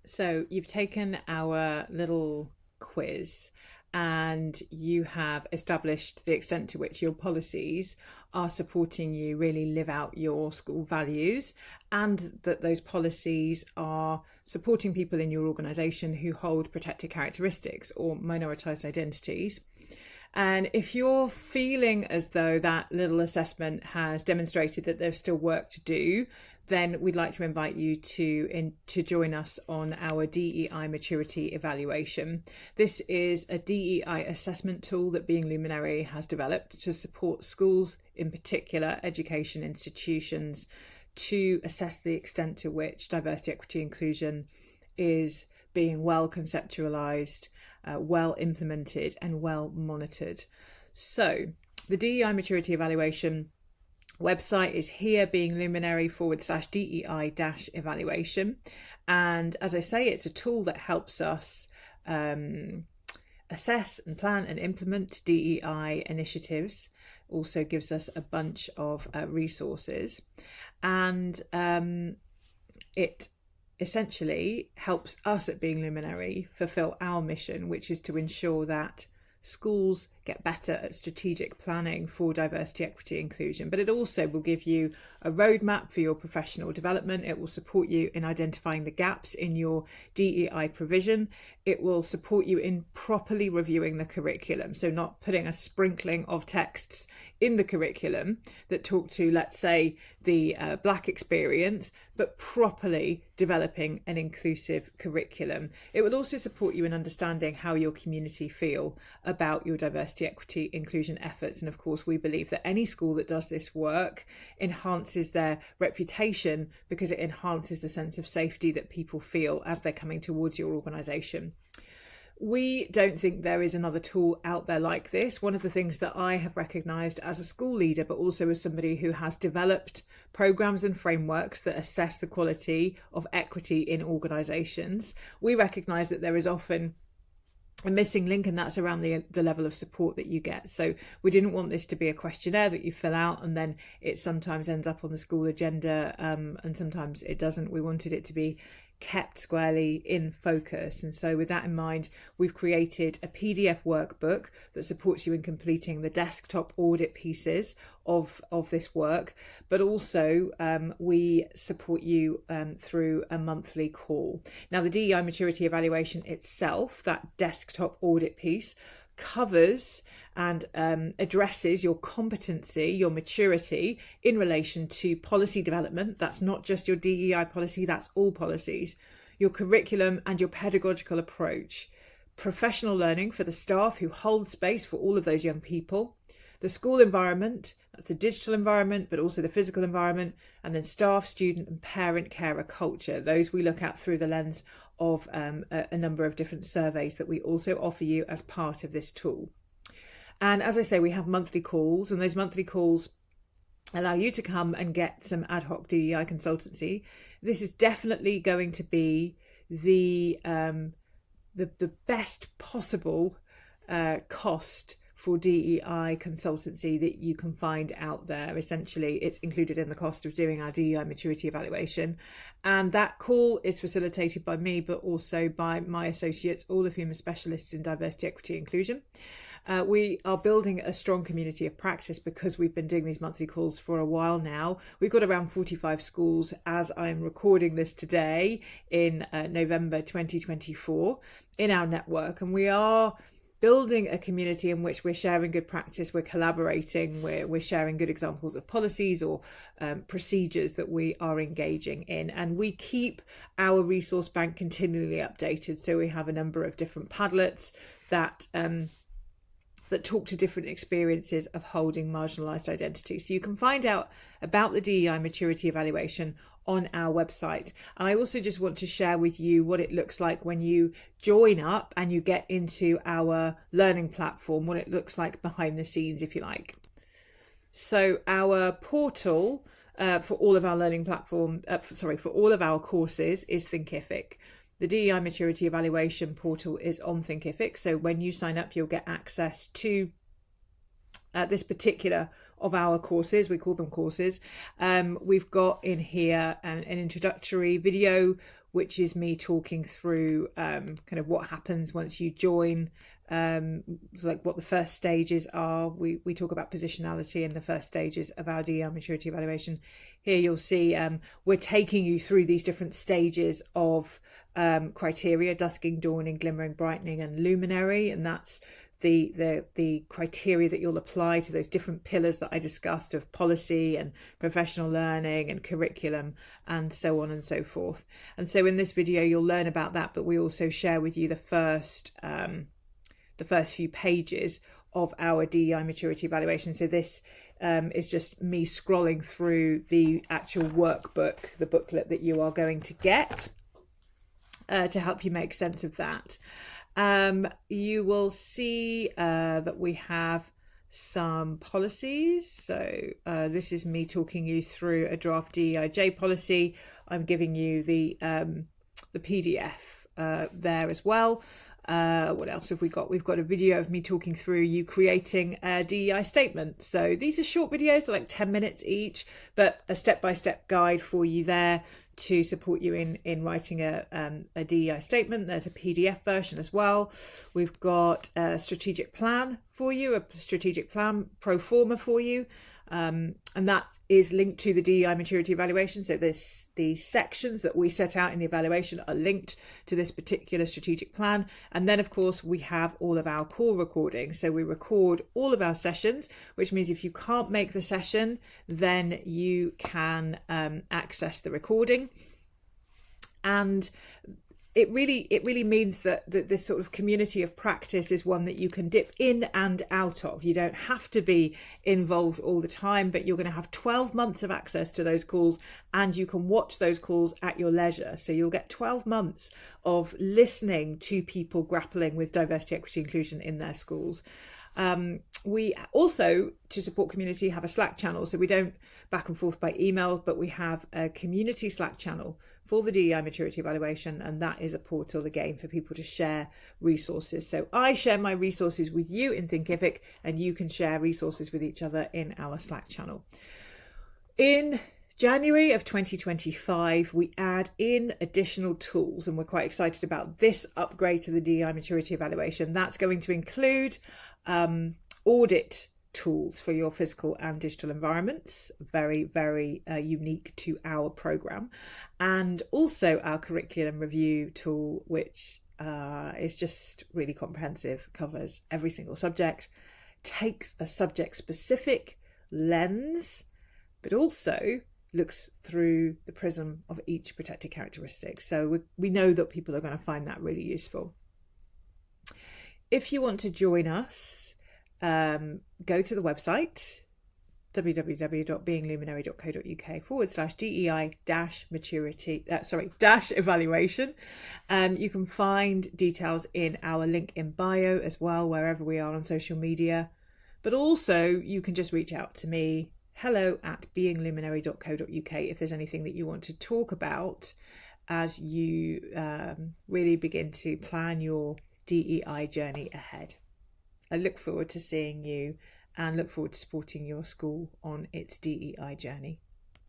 So you've taken our little quiz and you have established the extent to which your policies are supporting you really live out your school values, and that those policies are supporting people in your organisation who hold protected characteristics or minoritized identities. And if you're feeling as though that little assessment has demonstrated that there's still work to do, then we'd like to invite you to join us on our DEI Maturity Evaluation. This is a DEI assessment tool that Being Luminary has developed to support schools, in particular education institutions, to assess the extent to which diversity, equity, inclusion is being well conceptualised, well implemented and well monitored. So the DEI Maturity Evaluation website is here, beingluminary/DEI-evaluation. And as I say, it's a tool that helps us assess and plan and implement DEI initiatives. Also gives us a bunch of resources, and it essentially helps us at Being Luminary fulfill our mission, which is to ensure that schools get better at strategic planning for diversity, equity, inclusion. But it also will give you a roadmap for your professional development. It will support you in identifying the gaps in your DEI provision. It will support you in properly reviewing the curriculum. So not putting a sprinkling of texts in the curriculum that talk to, let's say, the Black experience, but properly developing an inclusive curriculum. It will also support you in understanding how your community feel about your diversity, equity, inclusion efforts. And of course, we believe that any school that does this work enhances their reputation because it enhances the sense of safety that people feel as they're coming towards your organisation. We don't think there is another tool out there like this. One of the things that I have recognised as a school leader, but also as somebody who has developed programmes and frameworks that assess the quality of equity in organisations, we recognise that there is often a missing link, and that's around the level of support that you get. So we didn't want this to be a questionnaire that you fill out and then it sometimes ends up on the school agenda, and sometimes it doesn't. We wanted it to be kept squarely in focus, and so with that in mind, we've created a PDF workbook that supports you in completing the desktop audit pieces of this work, but also we support you through a monthly call. Now, the DEI Maturity Evaluation itself, that desktop audit piece, covers and addresses your competency, your maturity in relation to policy development. That's not just your DEI policy, that's all policies, your curriculum and your pedagogical approach, professional learning for the staff who hold space for all of those young people, the school environment, that's the digital environment, but also the physical environment, and then staff, student and parent carer culture. Those we look at through the lens of a number of different surveys that we also offer you as part of this tool. And as I say, we have monthly calls, and those monthly calls allow you to come and get some ad hoc DEI consultancy. This is definitely going to be the best possible cost for DEI consultancy that you can find out there. Essentially, it's included in the cost of doing our DEI maturity evaluation. And that call is facilitated by me, but also by my associates, all of whom are specialists in diversity, equity, inclusion. We are building a strong community of practice because we've been doing these monthly calls for a while now. We've got around 45 schools as I'm recording this today in November 2024 in our network, and we are building a community in which we're sharing good practice, we're collaborating, we're sharing good examples of policies or procedures that we are engaging in, and we keep our resource bank continually updated. So we have a number of different Padlets that talk to different experiences of holding marginalised identities. So you can find out about the DEI Maturity Evaluation on our website. And I also just want to share with you what it looks like when you join up and you get into our learning platform, what it looks like behind the scenes, if you like. So our portal for all of our learning platform, for all of our courses is Thinkific. The DEI Maturity Evaluation portal is on Thinkific. So when you sign up, you'll get access to this particular of our courses. We call them courses. We've got in here an introductory video which is me talking through kind of what happens once you join, like what the first stages are. We talk about positionality in the first stages of our DEI Maturity Evaluation. Here you'll see we're taking you through these different stages of criteria: dusking, dawning, glimmering, brightening, and luminary. And that's the criteria that you'll apply to those different pillars that I discussed of policy and professional learning and curriculum and so on and so forth. And so in this video you'll learn about that, but we also share with you the first few pages of our DEI Maturity Evaluation. So this is just me scrolling through the actual workbook, the booklet that you are going to get to help you make sense of that. You will see that we have some policies. So this is me talking you through a draft DEIJ policy. I'm giving you the PDF there as well. What else have we got? We've got a video of me talking through you creating a DEI statement. So these are short videos, they're like 10 minutes each, but a step-by-step guide for you there to support you in writing a DEI statement. There's a PDF version as well. We've got a strategic plan for you, a strategic plan pro forma for you. And that is linked to the DEI Maturity Evaluation. So the sections that we set out in the evaluation are linked to this particular strategic plan. And then, of course, we have all of our call recordings. So we record all of our sessions, which means if you can't make the session, then you can access the recording. And it really means that this sort of community of practice is one that you can dip in and out of. You don't have to be involved all the time, but you're going to have 12 months of access to those calls, and you can watch those calls at your leisure. So you'll get 12 months of listening to people grappling with diversity, equity, inclusion in their schools. We also, to support community, have a Slack channel. So we don't back and forth by email, but we have a community Slack channel for the DEI Maturity Evaluation. And that is a portal again for people to share resources. So I share my resources with you in Thinkific, and you can share resources with each other in our Slack channel. In January of 2025, we add in additional tools, and we're quite excited about this upgrade to the DEI Maturity Evaluation. That's going to include audit tools for your physical and digital environments, very, very unique to our program, and also our curriculum review tool, which is just really comprehensive, covers every single subject, takes a subject specific lens, but also looks through the prism of each protected characteristic. So we know that people are going to find that really useful. If you want to join us, go to the website www.beingluminary.co.uk/DEI-maturity, evaluation. You can find details in our link in bio as well, wherever we are on social media. But also you can just reach out to me, hello@beingluminary.co.uk, if there's anything that you want to talk about as you really begin to plan your DEI journey ahead. I look forward to seeing you and look forward to supporting your school on its DEI journey.